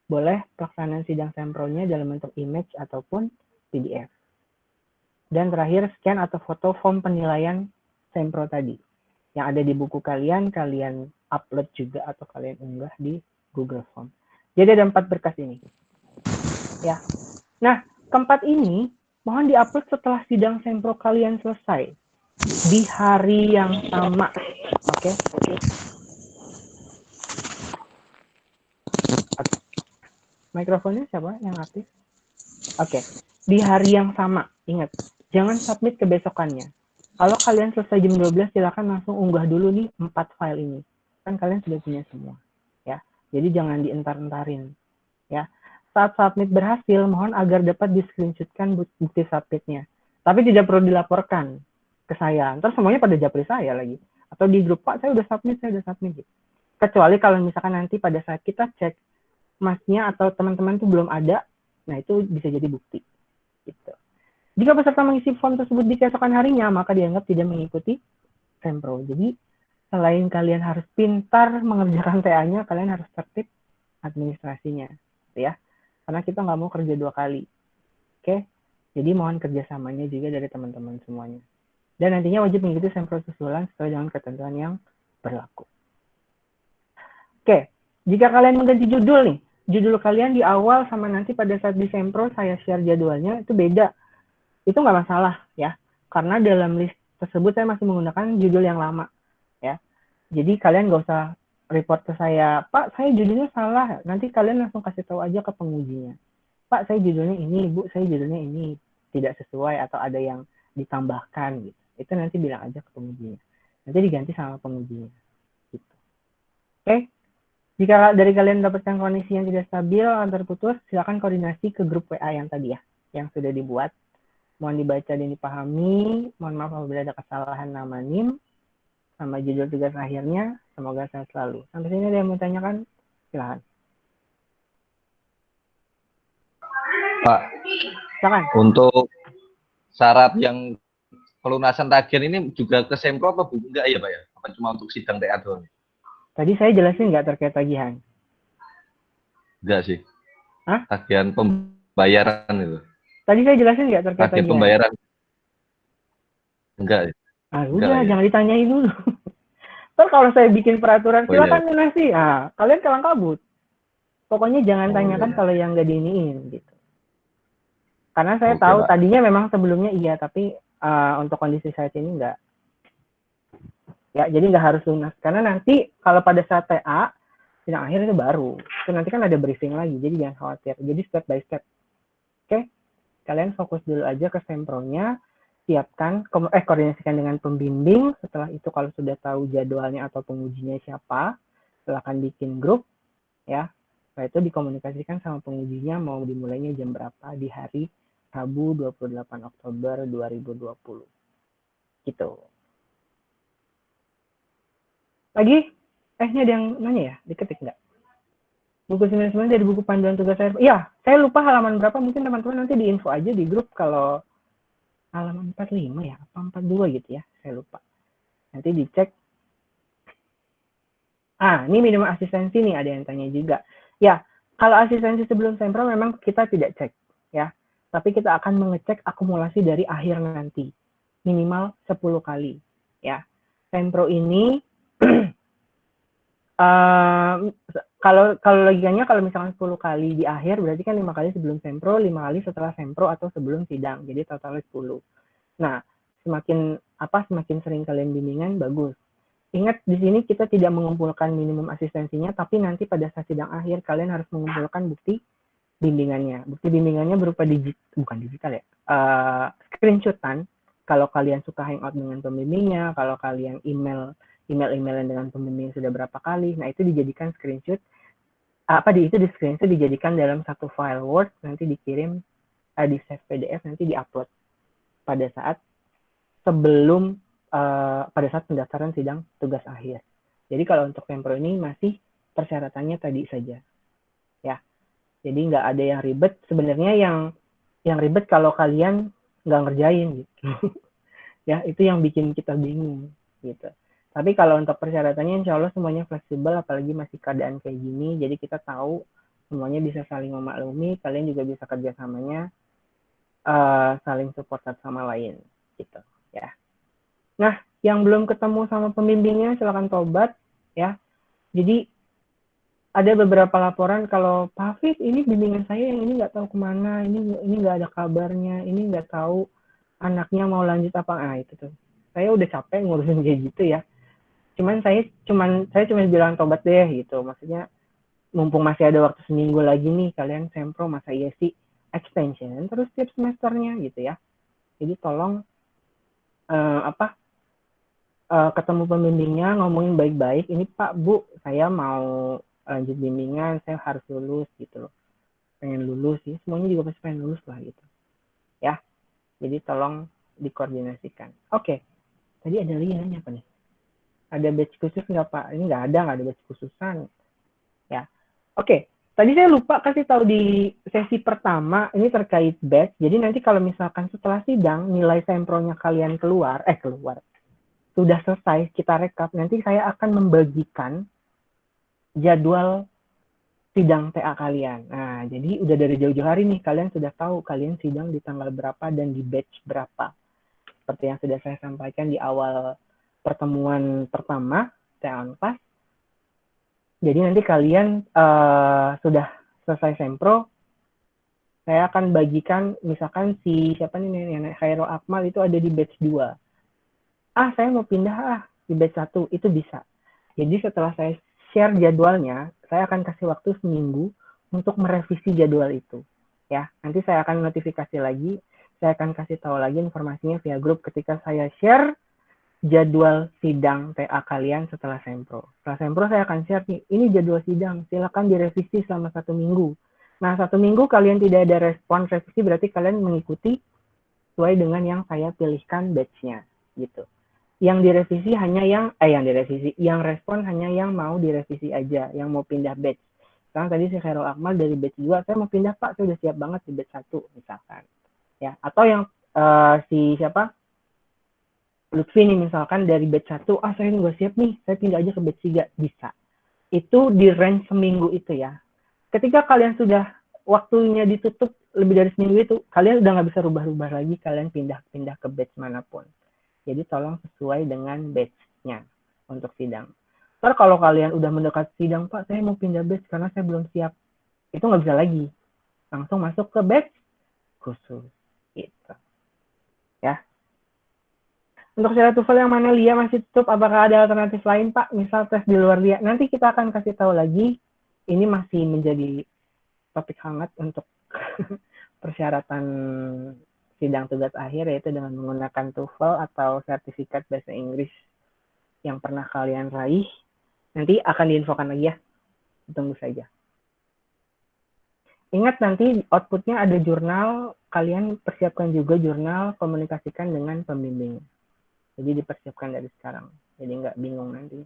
boleh pelaksanaan sidang sempronya dalam bentuk image ataupun PDF. Dan terakhir scan atau foto form penilaian sempro tadi. Yang ada di buku kalian, kalian upload juga atau kalian unggah di Google Form. Jadi ada 4 berkas ini. Ya. Nah, keempat ini mohon diupload setelah sidang sempro kalian selesai. Di hari yang sama. Oke. Mikrofonnya siapa yang aktif? Oke. Di hari yang sama. Ingat, jangan submit ke besokannya. Kalau kalian selesai jam 12, silakan langsung unggah dulu nih 4 file ini. Kan kalian sudah punya semua. Ya. Jadi jangan dientar-entarin. Ya. Saat submit berhasil, mohon agar dapat di-screenshotkan bukti submitnya. Tapi tidak perlu dilaporkan ke saya. Ntar semuanya pada japri saya lagi. Atau di grup, Pak, saya udah submit. Gitu. Kecuali kalau misalkan nanti pada saat kita cek, masnya atau teman-teman itu belum ada, nah itu bisa jadi bukti. Gitu. Jika peserta mengisi form tersebut di keesokan harinya, maka dianggap tidak mengikuti sempro. Jadi, selain kalian harus pintar mengerjakan TA-nya, kalian harus tertib administrasinya. Ya. Karena kita nggak mau kerja 2 kali. Oke? Jadi, mohon kerjasamanya juga dari teman-teman semuanya. Dan nantinya wajib mengikuti sempro susulan sesuai dengan ketentuan yang berlaku. Oke. Jika kalian mengganti judul nih, judul kalian di awal sama nanti pada saat di sempro saya share jadwalnya itu beda. Itu nggak masalah ya, karena dalam list tersebut saya masih menggunakan judul yang lama ya. Jadi kalian nggak usah report ke saya, Pak saya judulnya salah, nanti kalian langsung kasih tahu aja ke pengujinya. Pak saya judulnya ini, Bu saya judulnya ini, tidak sesuai atau ada yang ditambahkan gitu. Itu nanti bilang aja ke pengujinya. Nanti diganti sama pengujinya. Gitu. Oke. Jika dari kalian mendapatkan kondisi yang tidak stabil atau terputus, silakan koordinasi ke grup WA yang tadi ya, yang sudah dibuat. Mohon dibaca dan dipahami. Mohon maaf apabila ada kesalahan nama NIM sama judul tugas akhirnya. Semoga sehat selalu. Sampai sini ada yang mau tanyakan? Silakan. Pak, Silakan. untuk syarat yang pelunasan tagihan ini juga ke sempro atau enggak ya Pak ya? Apa cuma untuk sidang TA doang? Tadi saya jelasin nggak terkait tagihan? Enggak sih. Hah? Tagihan pembayaran itu. Tadi saya jelasin nggak terkait tagihan? Pembayaran. Enggak. Ah, udah, jangan ditanyain dulu. Terus kalau saya bikin peraturan, silakan lunasi. Ah, kalian kalang kabut. Pokoknya jangan tanyakan kalau yang nggak diiniin gitu. Karena saya tahu Pak. Tadinya memang sebelumnya iya, tapi untuk kondisi saat ini enggak. Ya, jadi nggak harus lunas. Karena nanti kalau pada saat TA, sidang akhir itu baru. Itu nanti kan ada briefing lagi, jadi jangan khawatir. Jadi step by step. Oke? Kalian fokus dulu aja ke sempronya, siapkan, koordinasikan dengan pembimbing. Setelah itu kalau sudah tahu jadwalnya atau pengujinya siapa, silakan bikin grup. Ya, setelah itu dikomunikasikan sama pengujinya mau dimulainya jam berapa di hari Rabu 28 Oktober 2020. Gitu. Lagi? Ini ada yang nanya ya? Diketik nggak? Buku 99 dari buku panduan tugas saya. Iya, saya lupa halaman berapa. Mungkin teman-teman nanti diinfo aja di grup kalau halaman 45 ya, apa 42 gitu ya. Saya lupa. Nanti dicek. Ini minimum asistensi nih, ada yang tanya juga. Ya, kalau asistensi sebelum sempro memang kita tidak cek. Ya, tapi kita akan mengecek akumulasi dari akhir nanti. Minimal 10 kali. Ya, sempro ini kalau logikanya kalau misalkan 10 kali di akhir berarti kan 5 kali sebelum sempro, 5 kali setelah sempro atau sebelum sidang. Jadi totalnya 10. Nah, semakin sering kalian bimbingan bagus. Ingat di sini kita tidak mengumpulkan minimum asistensinya, tapi nanti pada saat sidang akhir kalian harus mengumpulkan bukti bimbingannya. Bukti bimbingannya berupa bukan digital ya, screenshotan kalau kalian suka hangout dengan pembimbingnya, kalau kalian email-emailan dengan pembimbing sudah berapa kali, nah itu dijadikan screenshot, itu di screenshot dijadikan dalam satu file Word, nanti dikirim, di save PDF, nanti diupload pada saat sebelum, pada saat pendaftaran sidang tugas akhir. Jadi kalau untuk Sempro ini masih persyaratannya tadi saja, ya. Jadi nggak ada yang ribet. Sebenarnya yang ribet kalau kalian nggak ngerjain gitu. Ya, itu yang bikin kita bingung gitu. Tapi kalau untuk persyaratannya insya Allah semuanya fleksibel, apalagi masih keadaan kayak gini. Jadi kita tahu semuanya bisa saling memaklumi, kalian juga bisa kerjasamanya saling support satu sama lain gitu ya. Nah, yang belum ketemu sama pembimbingnya silakan tobat ya. Jadi ada beberapa laporan kalau Pak Hafiz ini bimbingan saya yang ini nggak tahu kemana, ini nggak ada kabarnya, ini nggak tahu anaknya mau lanjut apa. Nah itu tuh, saya udah capek ngurusin kayak gitu ya. Saya cuma bilang tobat deh gitu. Maksudnya mumpung masih ada waktu seminggu lagi nih, kalian Sempro masa iya sih extension terus tiap semesternya gitu ya. Jadi tolong ketemu pembimbingnya, ngomongin baik-baik, ini Pak Bu saya mau lanjut bimbingan, saya harus lulus gitu loh, pengen lulus sih, semuanya juga pasti pengen lulus lah gitu ya. Jadi tolong dikoordinasikan. Oke, tadi ada liannya apa nih, ada batch khusus nggak Pak? Ini nggak ada batch khususan ya. Oke, tadi saya lupa kasih tahu di sesi pertama ini terkait batch. Jadi nanti kalau misalkan setelah sidang nilai Sempronya kalian keluar sudah selesai, kita rekap, nanti saya akan membagikan jadwal sidang TA kalian. Nah, jadi udah dari jauh-jauh hari nih, kalian sudah tahu kalian sidang di tanggal berapa dan di batch berapa. Seperti yang sudah saya sampaikan di awal pertemuan pertama, TA Unpas. Jadi nanti kalian sudah selesai Sempro, saya akan bagikan, misalkan siapa nih, Khairul Akmal itu ada di batch 2. Saya mau pindah di batch 1, itu bisa. Jadi setelah saya share jadwalnya, saya akan kasih waktu seminggu untuk merevisi jadwal itu. Ya, nanti saya akan notifikasi lagi, saya akan kasih tahu lagi informasinya via grup ketika saya share jadwal sidang TA kalian setelah Sempro. Setelah Sempro saya akan share nih, ini jadwal sidang, silakan direvisi selama 1 minggu. Nah, 1 minggu kalian tidak ada respon revisi, berarti kalian mengikuti sesuai dengan yang saya pilihkan batch-nya gitu. Yang direvisi hanya yang respon hanya yang mau direvisi aja, yang mau pindah batch. Sekarang tadi si Khairul Akmal dari batch 2, saya mau pindah Pak, saya udah siap banget di batch 1 misalkan. Ya, atau yang Lutfi nih misalkan dari batch 1, saya ini gak siap nih, saya pindah aja ke batch 3, bisa. Itu di range seminggu itu ya. Ketika kalian sudah waktunya ditutup lebih dari seminggu itu, kalian udah nggak bisa rubah-rubah lagi, kalian pindah-pindah ke batch manapun. Jadi tolong sesuai dengan batch-nya untuk sidang. Ntar kalau kalian udah mendekat sidang, Pak, saya mau pindah batch karena saya belum siap. Itu nggak bisa lagi. Langsung masuk ke batch khusus. Gitu. Ya. Untuk syarat TOEFL yang mana LIA masih tutup, apakah ada alternatif lain, Pak? Misal tes di luar LIA. Nanti kita akan kasih tahu lagi. Ini masih menjadi topik hangat untuk persyaratan sidang tugas akhir, yaitu dengan menggunakan TOEFL atau sertifikat bahasa Inggris yang pernah kalian raih. Nanti akan diinfokan lagi ya. Tunggu saja. Ingat nanti outputnya ada jurnal, kalian persiapkan juga jurnal, komunikasikan dengan pembimbing. Jadi dipersiapkan dari sekarang. Jadi nggak bingung nanti.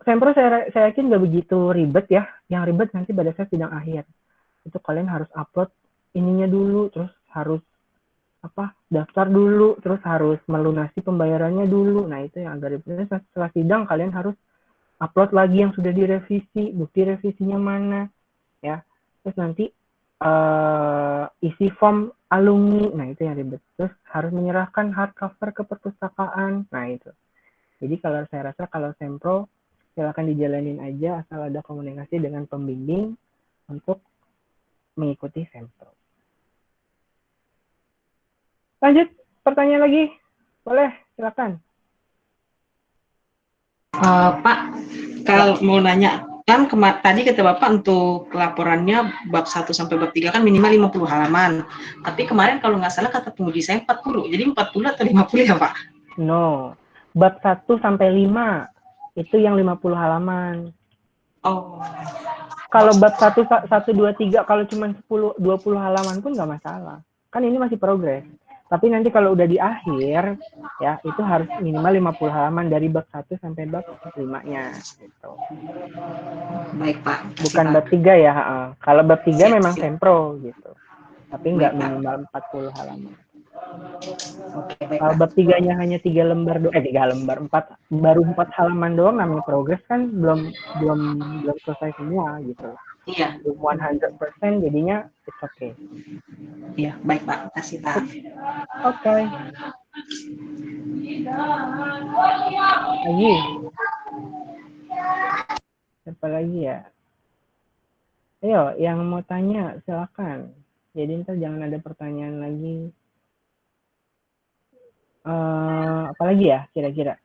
Sempro saya yakin nggak begitu ribet ya. Yang ribet nanti pada saat sidang akhir. Itu kalian harus upload ininya dulu, terus harus daftar dulu, terus harus melunasi pembayarannya dulu. Nah itu yang agak ribet. Setelah sidang kalian harus upload lagi yang sudah direvisi, bukti revisinya mana, ya. Terus nanti isi form alumni, nah itu yang ribet. Terus harus menyerahkan hardcover ke perpustakaan, nah itu. Jadi kalau saya rasa kalau Sempro silakan dijalanin aja asal ada komunikasi dengan pembimbing untuk mengikuti Sempro. Lanjut, pertanyaan lagi, boleh, silakan. Pak, kalau mau nanya kan tadi kata Bapak untuk laporannya bab 1 sampai bab 3 kan minimal 50 halaman. Tapi kemarin kalau nggak salah kata penguji saya 40. Jadi 40 atau 50 ya, Pak? No. Bab 1 sampai 5 itu yang 50 halaman. Oh. Kalau bab 1 2 3 kalau cuma 10 20 halaman pun nggak masalah. Kan ini masih progres. Tapi nanti kalau udah di akhir ya itu harus minimal 50 halaman dari bab 1 sampai bab 5-nya gitu. Baik, Pak. Bukan bab 3 ya, Kalau bab 3 memang siap. sempro gitu. Tapi nggak Baik, Pak. minimal 40 halaman. Oke, baik, Kalau Pak. bab 3-nya hanya 3 lembar 3 lembar, 4 baru 4 halaman doang namanya progres kan belum selesai semua gitu. Iya. 100% jadinya it's okay. Iya, baik, Pak. Kasih, Pak. Oke. Lagi. Siapa lagi ya? Ayo, yang mau tanya silakan. Jadi ntar jangan ada pertanyaan lagi. Apalagi ya kira-kira?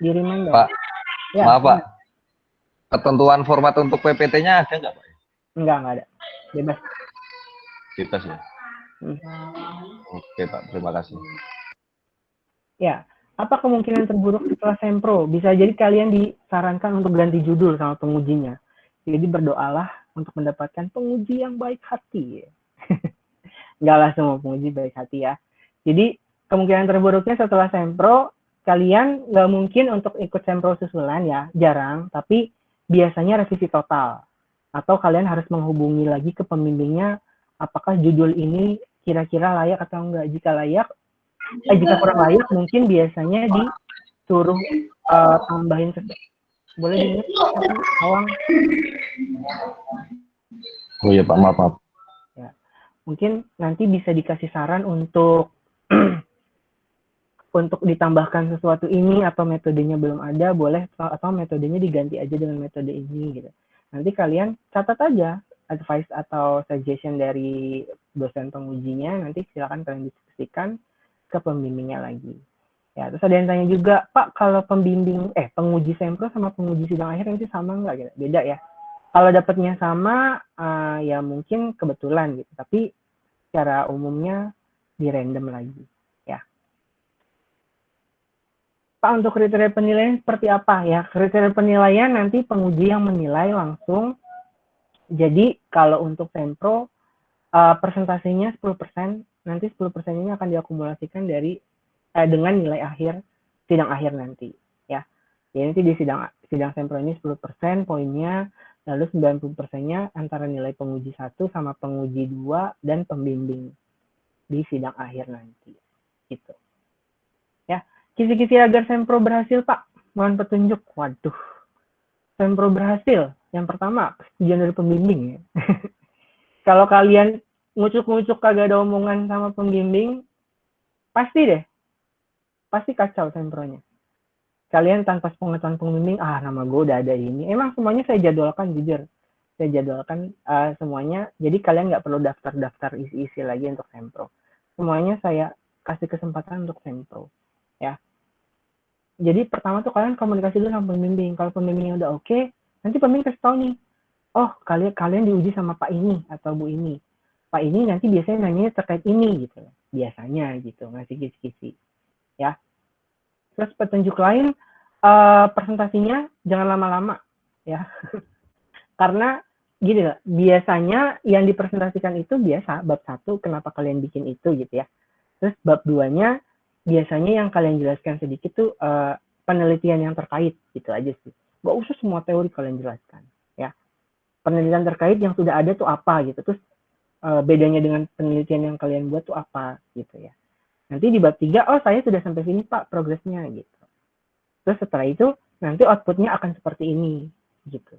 Di reminder. Pak, ya, maaf Pak. Ketentuan format untuk PPT-nya ada nggak Pak? Nggak ada. Bebas. Bebas ya? Oke Pak, terima kasih. Ya, apa kemungkinan terburuk setelah sempro? Bisa jadi kalian disarankan untuk ganti judul sama pengujinya. Jadi berdoalah untuk mendapatkan penguji yang baik hati. Nggak lah semua penguji baik hati ya. Jadi kemungkinan terburuknya setelah sempro, kalian nggak mungkin untuk ikut sempro susulan ya, jarang. Tapi biasanya revisi total. Atau kalian harus menghubungi lagi ke pembimbingnya, apakah judul ini kira-kira layak atau enggak. Jika layak, jika kurang layak, mungkin biasanya disuruh tambahin boleh diingat awang. Oh iya Pak, maaf. Ya. Mungkin nanti bisa dikasih saran untuk untuk ditambahkan sesuatu ini atau metodenya belum ada, boleh atau metodenya diganti aja dengan metode ini gitu. Nanti kalian catat aja advice atau suggestion dari dosen pengujinya, nanti silakan kalian diskusikan ke pembimbingnya lagi. Ya, terus ada yang tanya juga, Pak, kalau penguji sempro sama penguji sidang akhir nanti sama nggak? Gitu? Beda ya. Kalau dapatnya sama, ya mungkin kebetulan gitu. Tapi secara umumnya di random lagi. Ya. Pak, untuk kriteria penilaian seperti apa? Ya, kriteria penilaian nanti penguji yang menilai langsung. Jadi kalau untuk sempro, persentasenya 10%, nanti 10% ini akan diakumulasikan dengan nilai akhir sidang akhir nanti ya. Jadi nanti di sidang sempro ini 10% poinnya, lalu 90%-nya antara nilai penguji 1 sama penguji 2 dan pembimbing di sidang akhir nanti. Gitu. Ya, kisi-kisi agar sempro berhasil, Pak. Mohon petunjuk. Waduh. Sempro berhasil. Yang pertama, persetujuan dari pembimbing ya. Kalau kalian ngucuk-ngucuk kagak ada omongan sama pembimbing, pasti kacau sempronya. Kalian tanpa pengetahuan pembimbing, nama gue udah ada ini. Emang semuanya saya jadwalkan, jujur. Saya jadwalkan semuanya, jadi kalian nggak perlu daftar-daftar isi-isi lagi untuk sempro. Semuanya saya kasih kesempatan untuk sempro. Ya. Jadi pertama tuh kalian komunikasi dulu sama pembimbing. Kalau pembimbingnya udah oke, nanti pembimbing kasih tau nih, oh kalian diuji sama Pak ini atau Bu ini. Pak ini nanti biasanya nanya terkait ini gitu. Biasanya gitu, ngasih kisi-kisi. Ya. Terus petunjuk lain, presentasinya jangan lama-lama ya. Karena gini loh, biasanya yang dipresentasikan itu biasa bab 1 kenapa kalian bikin itu gitu ya. Terus bab 2-nya biasanya yang kalian jelaskan sedikit tuh penelitian yang terkait gitu aja sih. Gak usah semua teori kalian jelaskan ya. Penelitian terkait yang sudah ada tuh apa gitu. Terus bedanya dengan penelitian yang kalian buat tuh apa gitu ya. Nanti di bab 3, saya sudah sampai sini Pak progresnya gitu. Terus setelah itu nanti outputnya akan seperti ini gitu.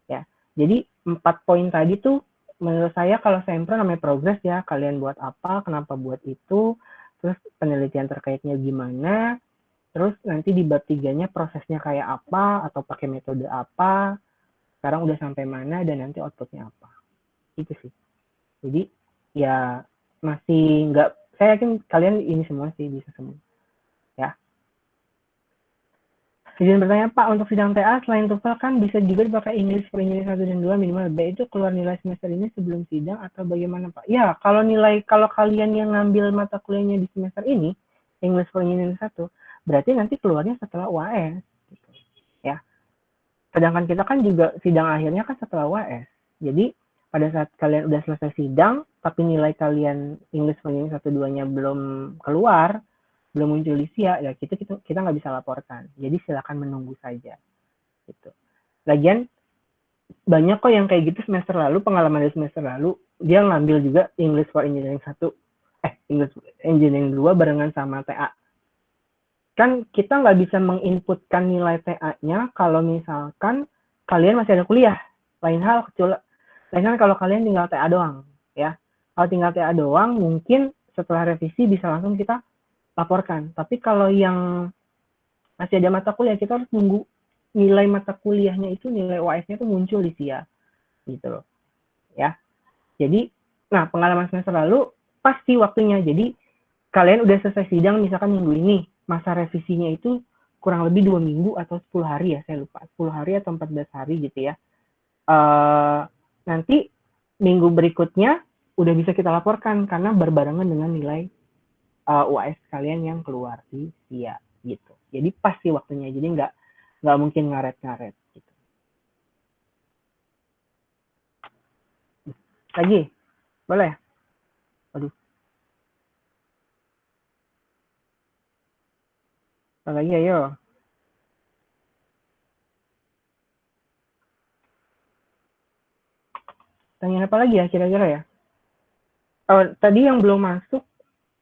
Ya. Jadi 4 poin tadi tuh menurut saya kalau sempro namanya progres ya. Kalian buat apa, kenapa buat itu, terus penelitian terkaitnya gimana, terus nanti di bab 3-nya prosesnya kayak apa atau pakai metode apa, sekarang udah sampai mana dan nanti outputnya apa. Itu sih. Jadi ya masih nggak, saya yakin kalian ini semua sih bisa semua. Ya. Izin bertanya Pak, untuk sidang TA selain TOEFL kan bisa juga dipakai English for English 1 dan 2 minimal B, itu keluar nilai semester ini sebelum sidang atau bagaimana Pak? Ya, kalau kalian yang ngambil mata kuliahnya di semester ini, English for English 1, berarti nanti keluarnya setelah UAS. Gitu. Ya. Sedangkan kita kan juga sidang akhirnya kan setelah UAS. Jadi pada saat kalian udah selesai sidang, tapi nilai kalian English for English 1-2-nya belum keluar, belum muncul di SIA, ya kita nggak bisa laporkan. Jadi silakan menunggu saja. Gitu. Lagian banyak kok yang kayak gitu semester lalu, pengalaman dari semester lalu, dia ngambil juga English for Engineering 1, English Engineering 2 barengan sama TA. Kan kita nggak bisa menginputkan nilai TA-nya kalau misalkan kalian masih ada kuliah. Lain hal kalau kalian tinggal TA doang. Ya. Kalau tinggal TA doang, mungkin setelah revisi bisa langsung kita laporkan. Tapi kalau yang masih ada mata kuliah, kita harus nunggu nilai mata kuliahnya itu, nilai UAS-nya itu muncul di SIA. Gitu loh. Ya. Jadi, nah pengalaman semester lalu, pasti waktunya. Jadi, kalian udah selesai sidang, misalkan minggu ini, masa revisinya itu kurang lebih 2 minggu atau 10 hari ya, saya lupa. 10 hari atau 14 hari gitu ya. Nanti, minggu berikutnya, udah bisa kita laporkan, karena berbarengan dengan nilai UAS kalian yang keluar di SIA gitu. Jadi pasti waktunya. Jadi nggak mungkin ngaret-ngaret gitu. Lagi? Boleh? Aduh. Lagi ayo. Tanya apa lagi ya kira-kira ya? Oh, tadi yang belum masuk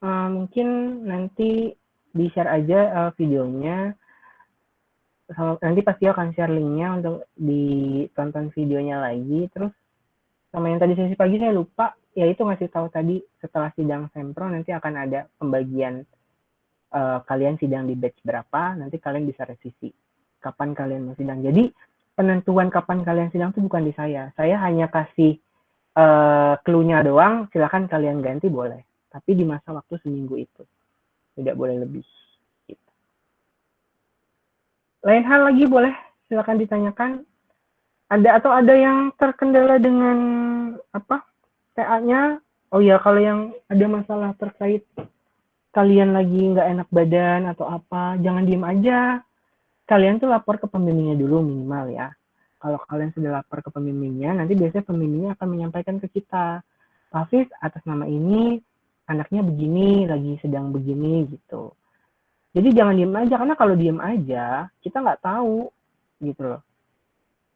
mungkin nanti di-share aja videonya. Nanti pasti akan share linknya untuk ditonton videonya lagi. Terus sama yang tadi sesi pagi saya lupa, yaitu ngasih tahu tadi setelah sidang sempro nanti akan ada pembagian kalian sidang di batch berapa, nanti kalian bisa revisi kapan kalian mau sidang. Jadi penentuan kapan kalian sidang itu bukan di saya. Saya hanya kasih clue-nya doang, silakan kalian ganti boleh. Tapi di masa waktu seminggu itu. Tidak boleh lebih. Gitu. Lain hal lagi boleh, silakan ditanyakan. Ada yang terkendala dengan apa? TA-nya? Oh ya, kalau yang ada masalah terkait kalian lagi nggak enak badan atau apa, jangan diem aja. Kalian tuh lapor ke pembimbingnya dulu minimal ya. Kalau kalian sudah lapor ke pembimbingnya, nanti biasanya pembimbingnya akan menyampaikan ke kita, Hafiz, atas nama ini, anaknya begini, lagi sedang begini, gitu. Jadi jangan diem aja, karena kalau diem aja, kita nggak tahu, gitu loh.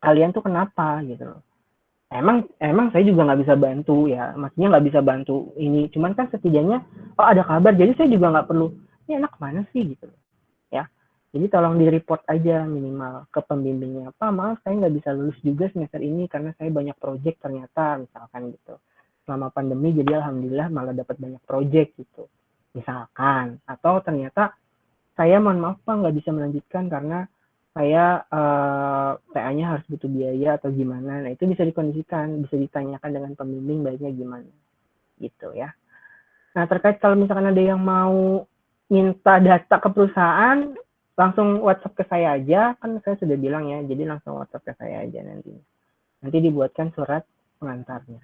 Kalian tuh kenapa, gitu loh. Emang saya juga nggak bisa bantu ya, maksudnya nggak bisa bantu ini. Cuman kan setidaknya, oh ada kabar, jadi saya juga nggak perlu, ini anak mana sih, gitu loh. Ya. Jadi tolong di-report aja minimal ke pembimbingnya. Pak, maaf saya nggak bisa lulus juga semester ini karena saya banyak project ternyata, misalkan gitu. Selama pandemi jadi alhamdulillah malah dapat banyak project gitu. Misalkan. Atau ternyata saya mohon maaf Pak nggak bisa melanjutkan karena saya TA-nya harus butuh biaya atau gimana. Nah itu bisa dikondisikan, bisa ditanyakan dengan pembimbing baiknya gimana. Gitu ya. Nah terkait kalau misalkan ada yang mau minta data ke perusahaan, langsung WhatsApp ke saya aja, kan saya sudah bilang ya, jadi langsung WhatsApp ke saya aja nanti. Nanti dibuatkan surat pengantarnya.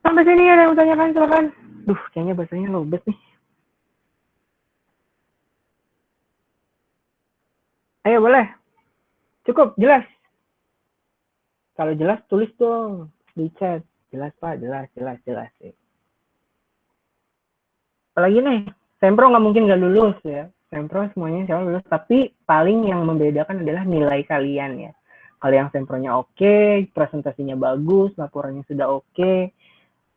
Sampai sini ada yang bertanyakan, silakan. Duh, kayaknya bahasanya lobet nih. Ayo boleh. Cukup, jelas. Kalau jelas tulis dong di chat. Jelas Pak, jelas. Apalagi nih, sempro nggak mungkin nggak lulus ya. Sempro semuanya insya Allah lulus, tapi paling yang membedakan adalah nilai kalian ya. Kalau yang sempronya oke, presentasinya bagus, laporannya sudah oke.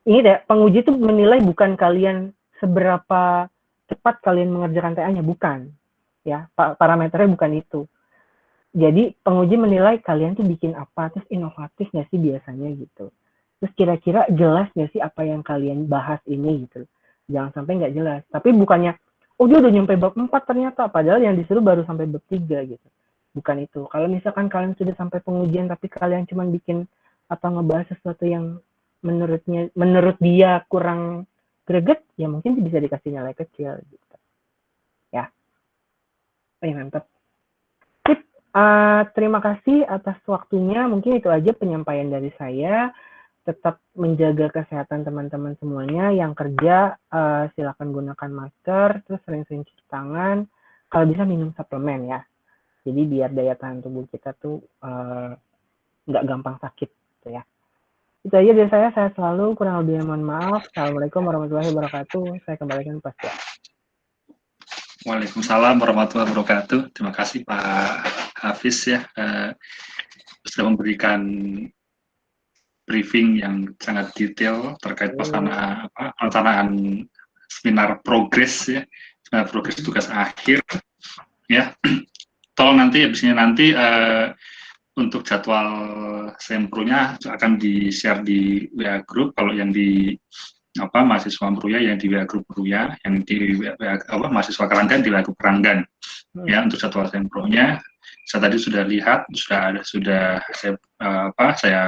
Ini deh, penguji itu menilai bukan kalian seberapa cepat kalian mengerjakan TA-nya, bukan. Ya, parameternya bukan itu. Jadi penguji menilai kalian tuh bikin apa, terus inovatif nggak sih biasanya gitu. Terus kira-kira jelas nggak sih apa yang kalian bahas ini gitu. Jangan sampai nggak jelas. Tapi bukannya, oh dia udah nyampe bab 4 ternyata, padahal yang disuruh baru sampai bab 3 gitu. Bukan itu. Kalau misalkan kalian sudah sampai pengujian tapi kalian cuma bikin atau ngebahas sesuatu yang menurut dia kurang greget, ya mungkin bisa dikasih nilai kecil gitu. Ya. Mantap. Sip. Terima kasih atas waktunya. Mungkin itu aja penyampaian dari saya. Tetap menjaga kesehatan teman-teman semuanya. Yang kerja, silakan gunakan masker, terus sering-sering cuci tangan. Kalau bisa minum suplemen ya. Jadi biar daya tahan tubuh kita tuh nggak gampang sakit gitu ya. Itu aja dari saya selalu, kurang lebihnya mohon maaf. Assalamualaikum warahmatullahi wabarakatuh. Saya kembalikan Pak ya. Waalaikumsalam warahmatullahi wabarakatuh. Terima kasih Pak Hafiz ya, sudah memberikan briefing yang sangat detail terkait pelaksanaan seminar progres ya, seminar progres tugas akhir ya. Tolong nanti habisnya nanti untuk jadwal sempronya akan di-share di WA group. Kalau yang di mahasiswa Mruya yang di WA group Mruya, yang di mahasiswa Keranggan di WA group Keranggan ya, untuk jadwal sempronya. Saya tadi sudah lihat, sudah saya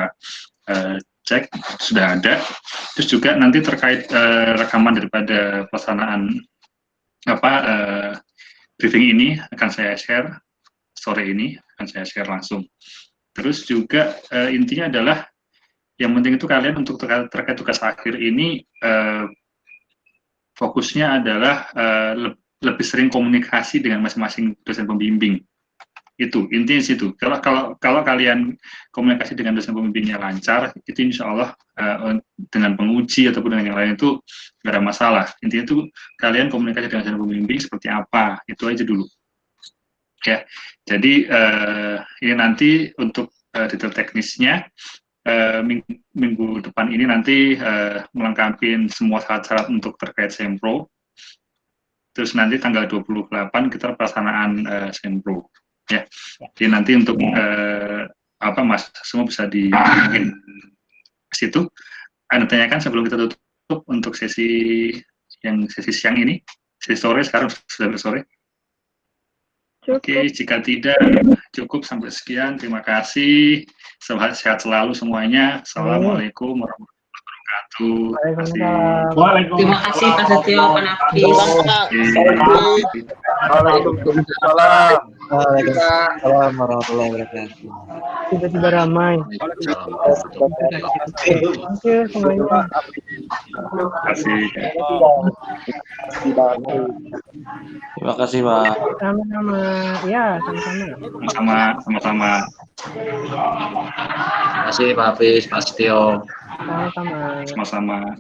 cek sudah ada. Terus juga nanti terkait rekaman daripada pelaksanaan briefing ini akan saya share sore ini, akan saya share langsung. Terus juga intinya adalah yang penting itu kalian untuk terkait tugas akhir ini fokusnya adalah lebih sering komunikasi dengan masing-masing dosen pembimbing. Itu intinya situ. Kalau kalian komunikasi dengan dosen pembimbingnya lancar, itu insya Allah dengan penguji ataupun dengan yang lain itu nggak ada masalah. Intinya itu kalian komunikasi dengan dosen pembimbing seperti apa, itu aja dulu. Ya, jadi ini nanti untuk detail teknisnya minggu depan ini nanti melengkapi semua syarat-syarat untuk terkait sempro. Terus nanti tanggal 28 kita pelaksanaan sempro. Ya, jadi nanti untuk Mas semua bisa di situ. Anda tanyakan sebelum kita tutup untuk sesi siang ini, sesi sore sekarang sudah sore. Oke, jika tidak cukup sampai sekian. Terima kasih. Sehat selalu semuanya. Assalamualaikum warahmatullahi wabarakatuh. Terima kasih Pak Setio, Pak Nafis. Waalaikumsalam warahmatullahi wabarakatuh. Tiba-tiba ramai. Oke, semuanya. Terima kasih, Pak. Sama-sama. Ya, sama-sama. Sama-sama. Terima kasih Pak Hafiz, Pak Setio. Sama-sama. Sama-sama.